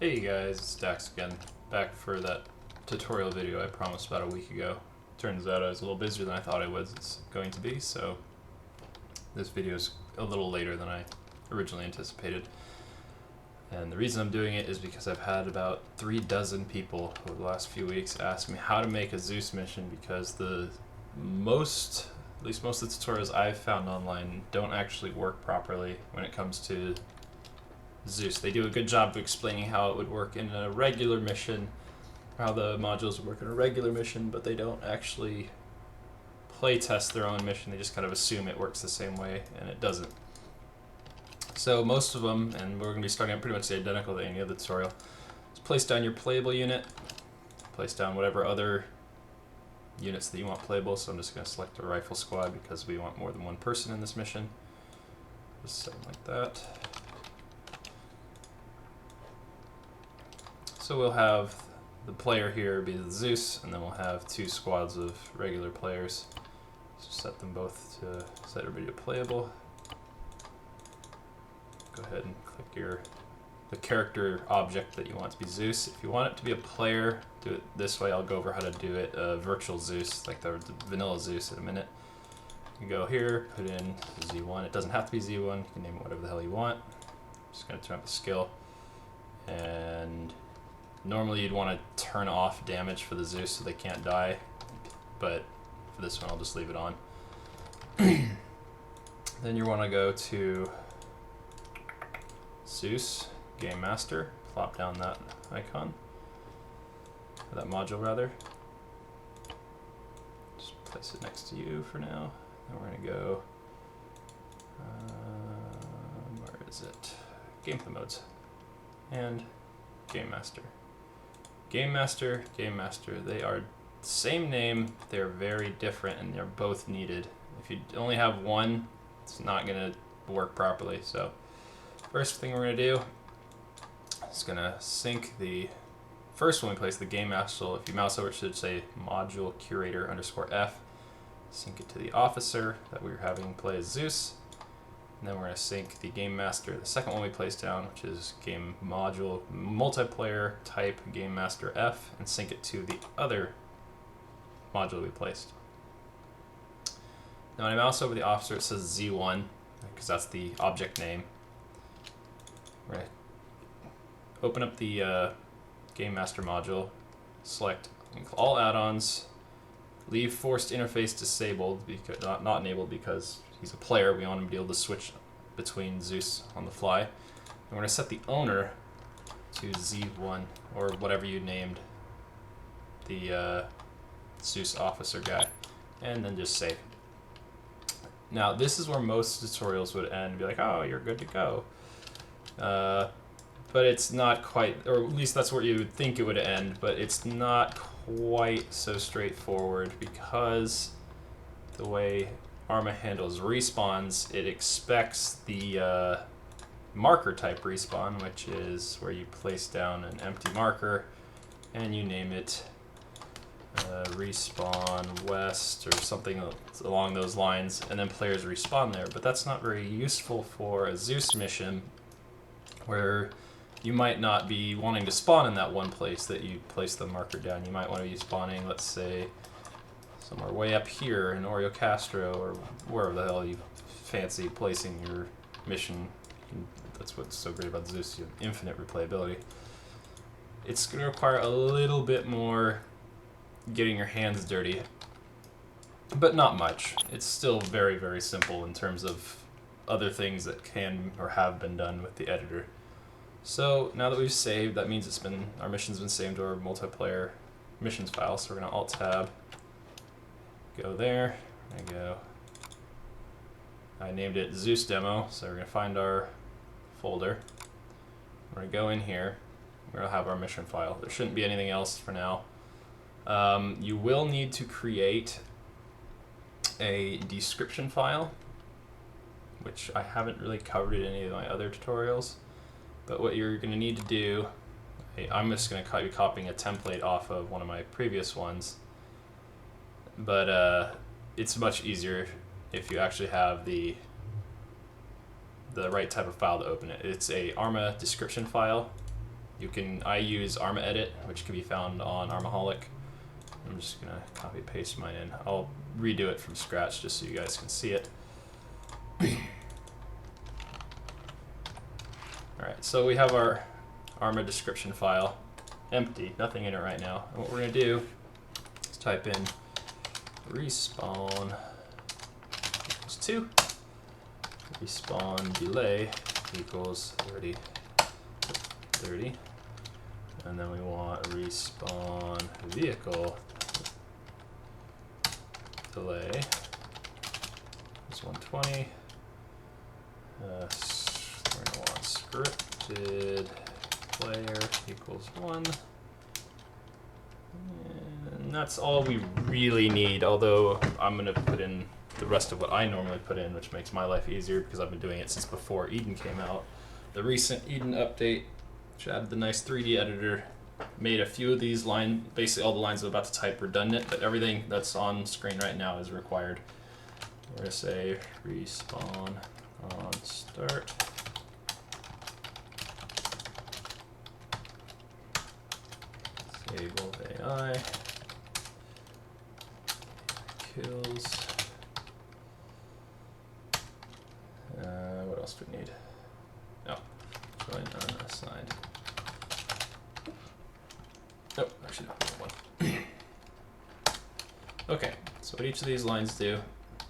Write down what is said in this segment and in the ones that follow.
Hey guys, it's Dax again, back for that tutorial video I promised about a week ago. Turns out I was a little busier than I thought I was going to be, so this video is a little later than I originally anticipated. And the reason I'm doing it is because I've had about 36 people over the last few weeks ask me how to make a Zeus mission, because at least most of the tutorials I've found online don't actually work properly when it comes to Zeus. They do a good job of explaining how it would work in a regular mission, how the modules would work in a regular mission, but they don't actually playtest their own mission. They just kind of assume it works the same way, and it doesn't. So most of them, and we're going to be starting out pretty much identical to any other tutorial, is place down your playable unit, place down whatever other units that you want playable. So I'm just going to select a rifle squad because we want more than one person in this mission. Just something like that. So we'll have the player here be the Zeus, and then we'll have two squads of regular players. So set them both to set everybody to playable. Go ahead and click the character object that you want to be Zeus. If you want it to be a player, do it this way. I'll go over how to do it. Virtual Zeus, like the vanilla Zeus in a minute. You go here, put in Z1. It doesn't have to be Z1. You can name it whatever the hell you want. I'm just going to turn up the skill. And normally you'd want to turn off damage for the Zeus so they can't die, but for this one I'll just leave it on. Then you want to go to Zeus, Game Master, plop down that icon, or that module rather. Just place it next to you for now. Then we're going to go, where is it? Gameplay modes, and Game Master. Game Master, Game Master, they are the same name, they're very different, and they're both needed. If you only have one, it's not going to work properly. So first thing we're going to do is going to sync the first one we place, the Game Master. If you mouse over, it should say module curator _F. Sync it to the officer that we were having play as Zeus. And then we're going to sync the Game Master, the second one we placed down, which is Game Module Multiplayer Type Game Master F, and sync it to the other module we placed. Now when I mouse over the officer, it says Z1, because that's the object name. We're going to open up the Game Master module, select all add-ons, leave forced interface disabled, because not enabled, because he's a player. We want him to be able to switch between Zeus on the fly. And we're going to set the owner to Z1, or whatever you named the Zeus officer guy, and then just save. Now this is where most tutorials would end, be like, oh, you're good to go. But it's not quite, or at least that's where you would think it would end, but it's not quite so straightforward, because the way Arma handles respawns, it expects the marker type respawn, which is where you place down an empty marker and you name it respawn west or something along those lines, and then players respawn there. But that's not very useful for a Zeus mission, where you might not be wanting to spawn in that one place that you place the marker down. You might want to be spawning, let's say, somewhere way up here in Oreo Castro, or wherever the hell you fancy placing your mission. That's what's so great about Zeus, you have infinite replayability. It's going to require a little bit more getting your hands dirty, but not much. It's still very, very simple in terms of other things that can or have been done with the editor. So now that we've saved, that means our mission's been saved to our multiplayer missions file. So we're going to Alt-Tab, go there, and go. I named it Zeus Demo, so we're going to find our folder. We're going to go in here. We're going to have our mission file. There shouldn't be anything else for now. You will need to create a description file, which I haven't really covered in any of my other tutorials. But what you're going to need to do, I'm just going to be copying a template off of one of my previous ones. But it's much easier if you actually have the right type of file to open it. It's a Arma description file I use Arma edit, which can be found on Armaholic. I'm just gonna copy paste mine in. I'll redo it from scratch just so you guys can see it. Alright, so we have our Arma description file empty, nothing in it right now. And what we're gonna do is type in respawn equals 2, respawn delay equals 30, and then we want respawn vehicle delay is 120. We're gonna want scripted player equals 1. And that's all we really need, although I'm gonna put in the rest of what I normally put in, which makes my life easier because I've been doing it since before Eden came out. The recent Eden update, which added the nice 3D editor, made a few of these basically all the lines I'm about to type redundant, but everything that's on screen right now is required. We're gonna say respawn on start. Disable AI. Kills. What else do we need? Oh, join unassigned. Oh, actually no, one. Okay, so what each of these lines do,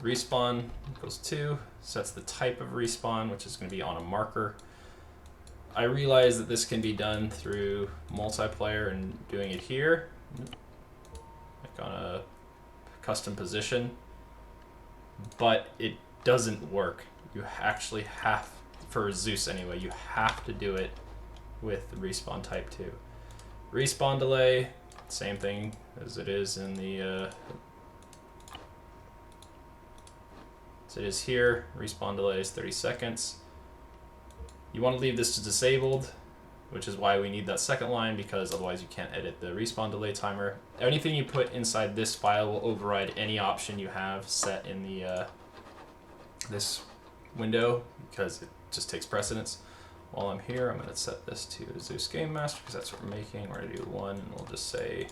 respawn equals 2, sets the type of respawn, which is going to be on a marker. I realize that this can be done through multiplayer and doing it here, like on a custom position, but it doesn't work. You actually have, for Zeus anyway, you have to do it with the respawn type 2. Respawn delay, same thing as it is in the as it is here. Respawn delay is 30 seconds. You want to leave this to disabled, which is why we need that second line, because otherwise you can't edit the respawn delay timer. Anything you put inside this file will override any option you have set in the this window, because it just takes precedence. While I'm here, I'm going to set this to Zeus Game Master because that's what we're making. We're going to do 1, and we'll just say,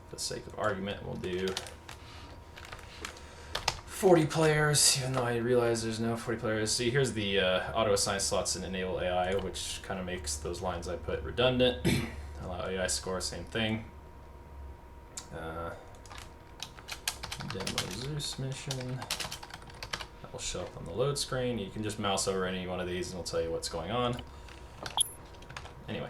for the sake of argument, we'll do 40 players, even though I realize there's no 40 players. See, here's the auto-assign slots and enable AI, which kind of makes those lines I put redundant. Allow AI score, same thing. Demo Zeus mission. Will show up on the load screen. You can just mouse over any one of these and it'll tell you what's going on. Anyway,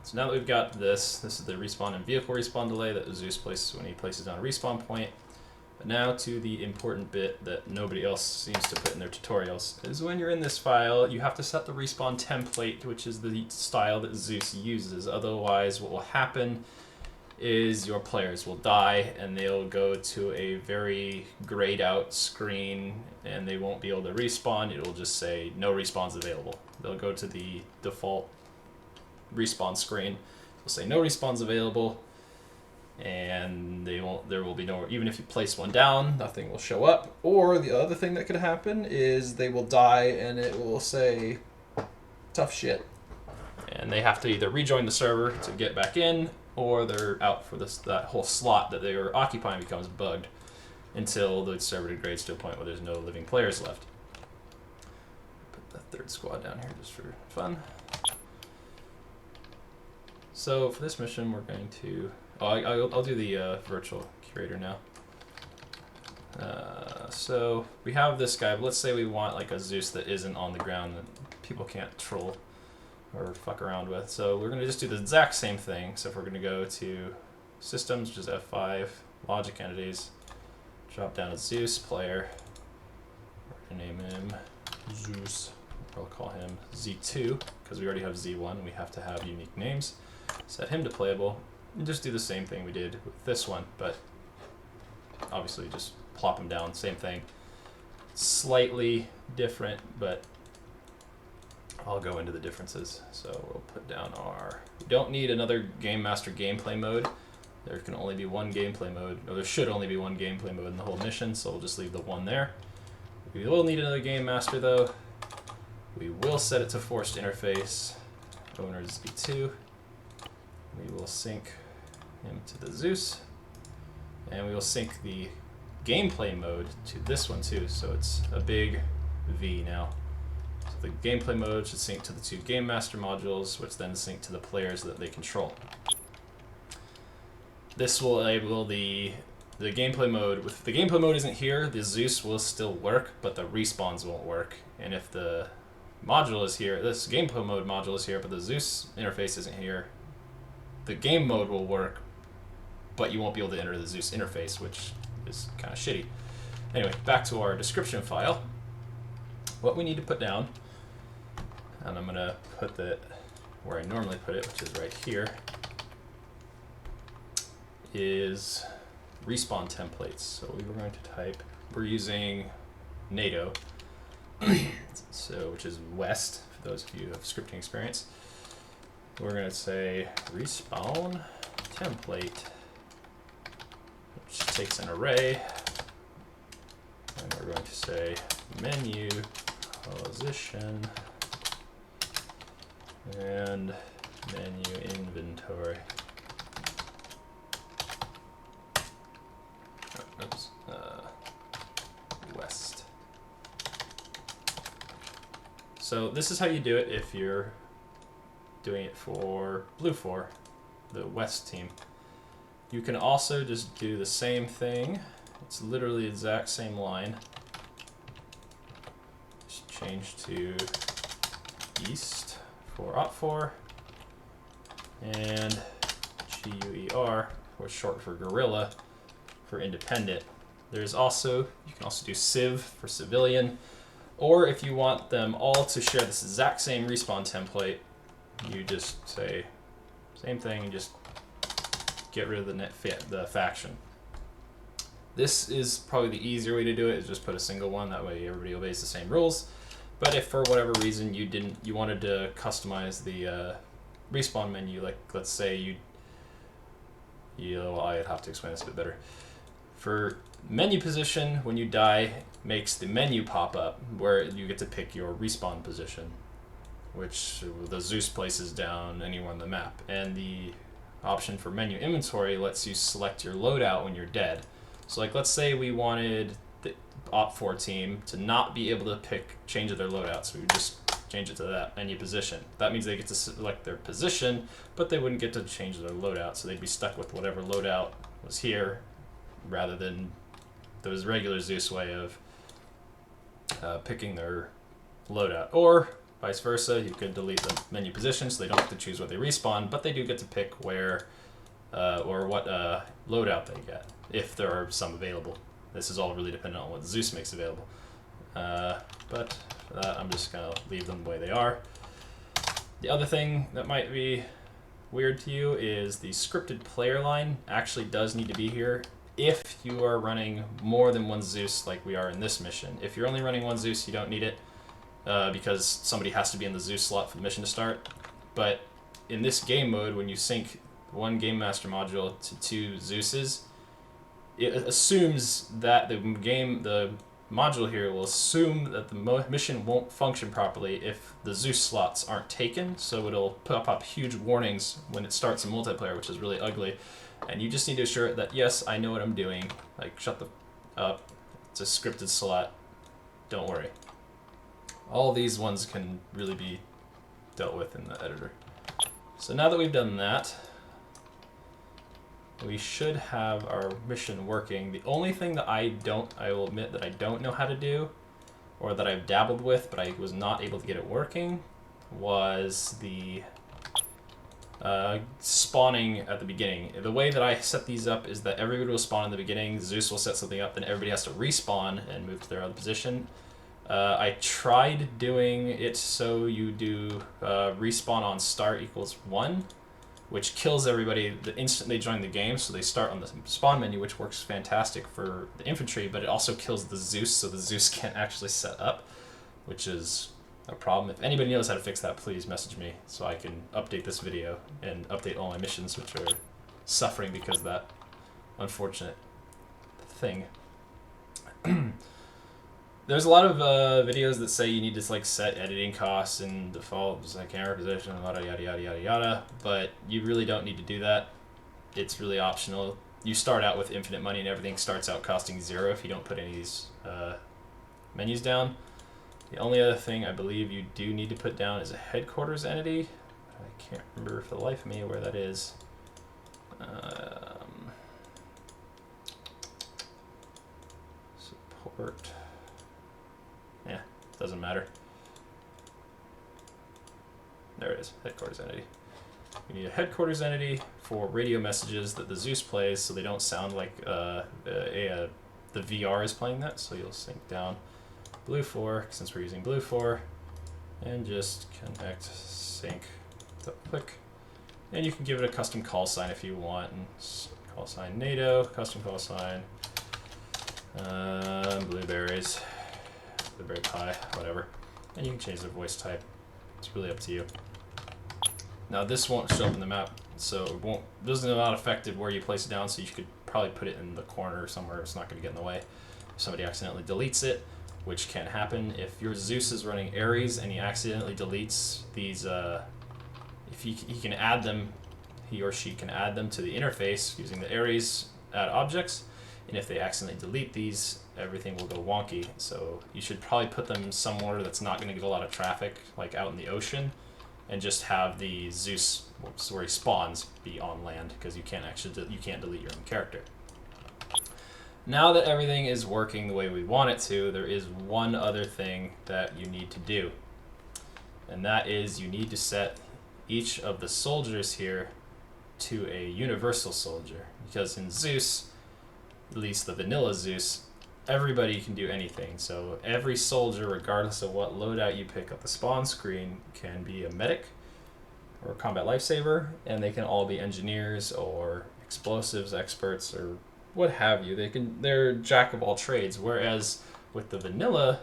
so now that we've got this is the respawn and vehicle respawn delay that Zeus places when he places down a respawn point. But now to the important bit that nobody else seems to put in their tutorials, is when you're in this file, you have to set the respawn template, which is the style that Zeus uses. Otherwise, what will happen is your players will die and they'll go to a very grayed out screen and they won't be able to respawn. It will just say no respawns available. They'll go to the default respawn screen. It'll say no respawns available, and there will be no, even if you place one down, nothing will show up. Or the other thing that could happen is they will die and it will say tough shit. And they have to either rejoin the server to get back in, or they're out for that whole slot that they were occupying becomes bugged until the server degrades to a point where there's no living players left. Put the third squad down here just for fun. So for this mission, we're going to... I'll do the virtual curator now. So we have this guy, but let's say we want like a Zeus that isn't on the ground that people can't troll or fuck around with. So we're going to just do the exact same thing. So if we're going to go to Systems, which is F5, Logic Entities, drop down to Zeus Player. We're going to name him Zeus. I'll call him Z2, because we already have Z1. We have to have unique names. Set him to playable, and just do the same thing we did with this one, but obviously just plop him down, same thing. Slightly different, but I'll go into the differences. So we'll put down we don't need another Game Master gameplay mode. There can only be one gameplay mode, or there should only be one gameplay mode in the whole mission, so we'll just leave the one there. We will need another Game Master though. We will set it to forced interface. owners B2. We will sync him to the Zeus. And we will sync the gameplay mode to this one too. So it's a big V now. So the gameplay mode should sync to the two Game Master modules, which then sync to the players that they control. This will enable the gameplay mode. If the gameplay mode isn't here, the Zeus will still work, but the respawns won't work. And if the module is here, this gameplay mode module is here, but the Zeus interface isn't here, the game mode will work, but you won't be able to enter the Zeus interface, which is kind of shitty. Anyway, back to our description file. What we need to put down, and I'm going to put that where I normally put it, which is right here, is respawn templates. So we were going to type, we're using NATO, so which is West, for those of you who have scripting experience. We're going to say respawn template, which takes an array, and we're going to say menu position and menu inventory. Oops, West. So this is how you do it if you're doing it for Blue 4, the West team. You can also just do the same thing. It's literally the exact same line. Just change to East for OP4 and GUER, or short for Guerrilla, for independent. There's also, you can also do Civ for civilian, or if you want them all to share this exact same respawn template, you just say same thing and just get rid of the faction. This is probably the easier way to do it, is just put a single one, that way everybody obeys the same rules. But if for whatever reason you wanted to customize the respawn menu, like let's say I'd have to explain this a bit better. For menu position, when you die, makes the menu pop up where you get to pick your respawn position, which the Zeus places down anywhere on the map. And the option for menu inventory lets you select your loadout when you're dead. So like let's say we wanted the OP4 team to not be able to change their loadout, so we would just change it to that menu position. That means they get to select their position, but they wouldn't get to change their loadout, so they'd be stuck with whatever loadout was here, rather than those regular Zeus way of picking their loadout. Or vice versa, you could delete the menu position so they don't have to choose where they respawn, but they do get to pick where or what loadout they get, if there are some available. This is all really dependent on what Zeus makes available. But for that, I'm just going to leave them the way they are. The other thing that might be weird to you is the scripted player line actually does need to be here if you are running more than one Zeus like we are in this mission. If you're only running one Zeus, you don't need it because somebody has to be in the Zeus slot for the mission to start. But in this game mode, when you sync one Game Master module to two Zeuses, it assumes that the module here will assume that the mission won't function properly if the Zeus slots aren't taken, so it'll pop up huge warnings when it starts in multiplayer, which is really ugly. And you just need to assure that, yes, I know what I'm doing. Like, shut the up. It's a scripted slot. Don't worry. All these ones can really be dealt with in the editor. So now that we've done that, we should have our mission working. The only thing that I will admit that I don't know how to do, or that I've dabbled with but I was not able to get it working, was the spawning at the beginning. The way that I set these up is that everybody will spawn in the beginning, Zeus will set something up, then everybody has to respawn and move to their other position. I tried doing it so you do respawn on start equals 1, which kills everybody the instant they join the game, so they start on the spawn menu, which works fantastic for the infantry, but it also kills the Zeus, so the Zeus can't actually set up, which is a problem. If anybody knows how to fix that, please message me so I can update this video and update all my missions, which are suffering because of that unfortunate thing. There's a lot of videos that say you need to like set editing costs and default like camera position, yada yada yada yada yada. But you really don't need to do that. It's really optional. You start out with infinite money, and everything starts out costing 0 if you don't put any of these menus down. The only other thing I believe you do need to put down is a headquarters entity. I can't remember for the life of me where that is. Support. Yeah, doesn't matter. There it is, headquarters entity. You need a headquarters entity for radio messages that the Zeus plays, so they don't sound like the VR is playing that. So you'll sync down Blue 4 since we're using Blue 4, and just connect sync. Click, and you can give it a custom call sign if you want. And call sign NATO, custom call sign. Blueberries, blueberry pie, whatever. And you can change the voice type. It's really up to you. Now this won't show up in the map, so it won't. This is not affected where you place it down. So you could probably put it in the corner or somewhere. It's not going to get in the way. If somebody accidentally deletes it, which can happen if your Zeus is running Ares and he accidentally deletes these. If he can add them, he or she can add them to the interface using the Ares add objects. And if they accidentally delete these, everything will go wonky. So you should probably put them somewhere that's not going to get a lot of traffic, like out in the ocean, and just have the Zeus, where he spawns, be on land, because you can't delete your own character. Now that everything is working the way we want it to, there is one other thing that you need to do, and that is you need to set each of the soldiers here to a universal soldier, because in Zeus, at least the vanilla Zeus, everybody can do anything. So every soldier, regardless of what loadout you pick up the spawn screen, can be a medic or a combat lifesaver, and they can all be engineers or explosives experts or what have you. They're jack of all trades. Whereas with the vanilla,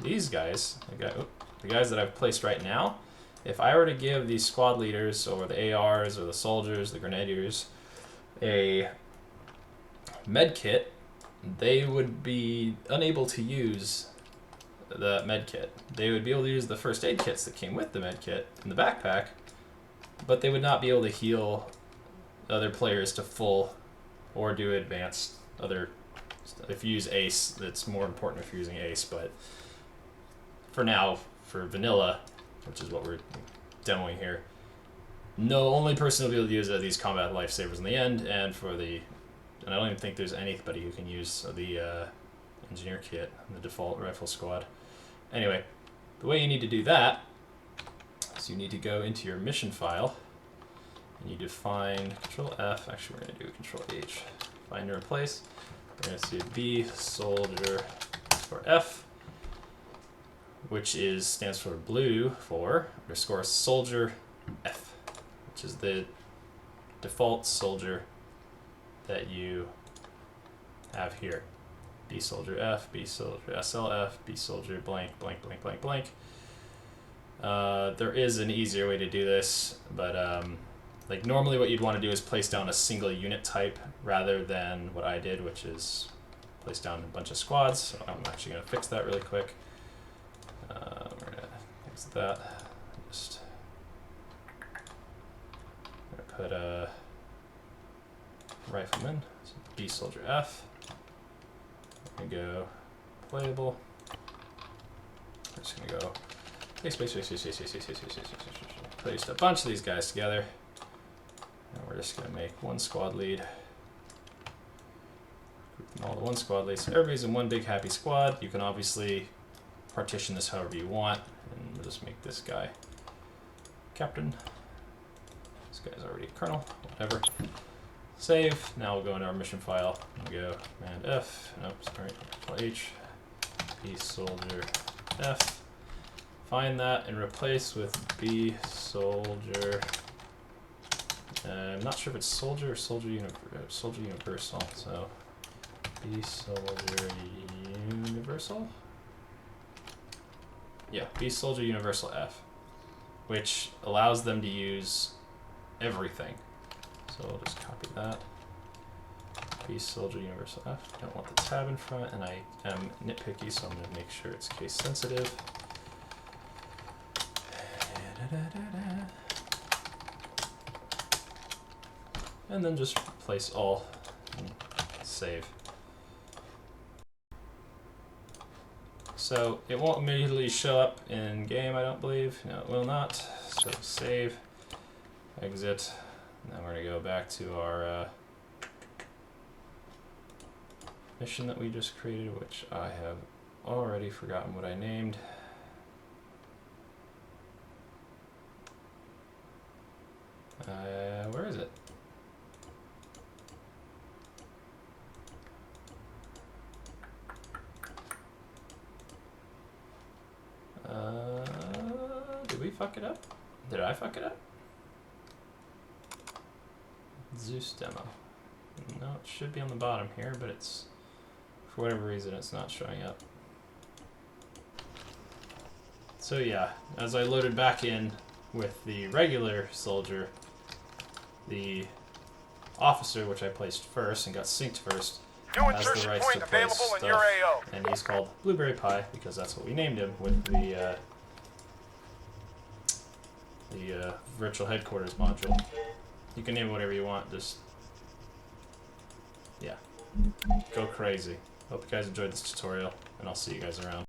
these guys, the guys that I've placed right now, if I were to give these squad leaders or the ARs or the soldiers, the grenadiers, a med kit, they would be unable to use the med kit. They would be able to use the first aid kits that came with the med kit in the backpack, but they would not be able to heal other players to full or do advanced other. If you use Ace, that's more important if you're using Ace, but for now, for vanilla, which is what we're demoing here, no only person will be able to use these combat lifesavers in the end, and I don't even think there's anybody who can use the engineer kit in the default rifle squad. Anyway, the way you need to do that is you need to go into your mission file and you define Control F. Actually, we're going to do Control H. Find and replace. We're going to see B soldier for F, which stands for blue for underscore soldier F, which is the default soldier that you have here. B soldier F, B soldier SLF, B soldier blank, blank, blank, blank, blank. There is an easier way to do this, but like normally what you'd want to do is place down a single unit type rather than what I did, which is place down a bunch of squads. So I'm actually going to fix that really quick. We're going to fix that. Just put a rifleman, so B soldier F. We're gonna go playable. We're just gonna go place a bunch of these guys together, and we're just gonna make one squad lead. Grouping all the one squad leads, so everybody's in one big happy squad. You can obviously partition this however you want, and we'll just make this guy captain. This guy's already a colonel, whatever. Save. Now we'll go into our mission file and go Command F. Oops, sorry, Control H. B soldier F. Find that and replace with B soldier. I'm not sure if it's soldier or soldier universal. So B soldier universal. Yeah, B soldier universal F, which allows them to use everything. So we'll just copy that. Peace Soldier Universal F. Don't want the tab in front, and I am nitpicky, so I'm going to make sure it's case sensitive. And then just place all and save. So it won't immediately show up in game, I don't believe. No, it will not. So save, exit, and then we're going to go back to our mission that we just created, which I have already forgotten what I named. Where is it? Did we fuck it up? Did I fuck it up? Zeus demo. No, it should be on the bottom here, but it's, for whatever reason, it's not showing up. So yeah, as I loaded back in with the regular soldier, the officer, which I placed first and got synced first, has the rights to place stuff, and he's called Blueberry Pie because that's what we named him with the virtual headquarters module. You can name it whatever you want, just, yeah, go crazy. Hope you guys enjoyed this tutorial, and I'll see you guys around.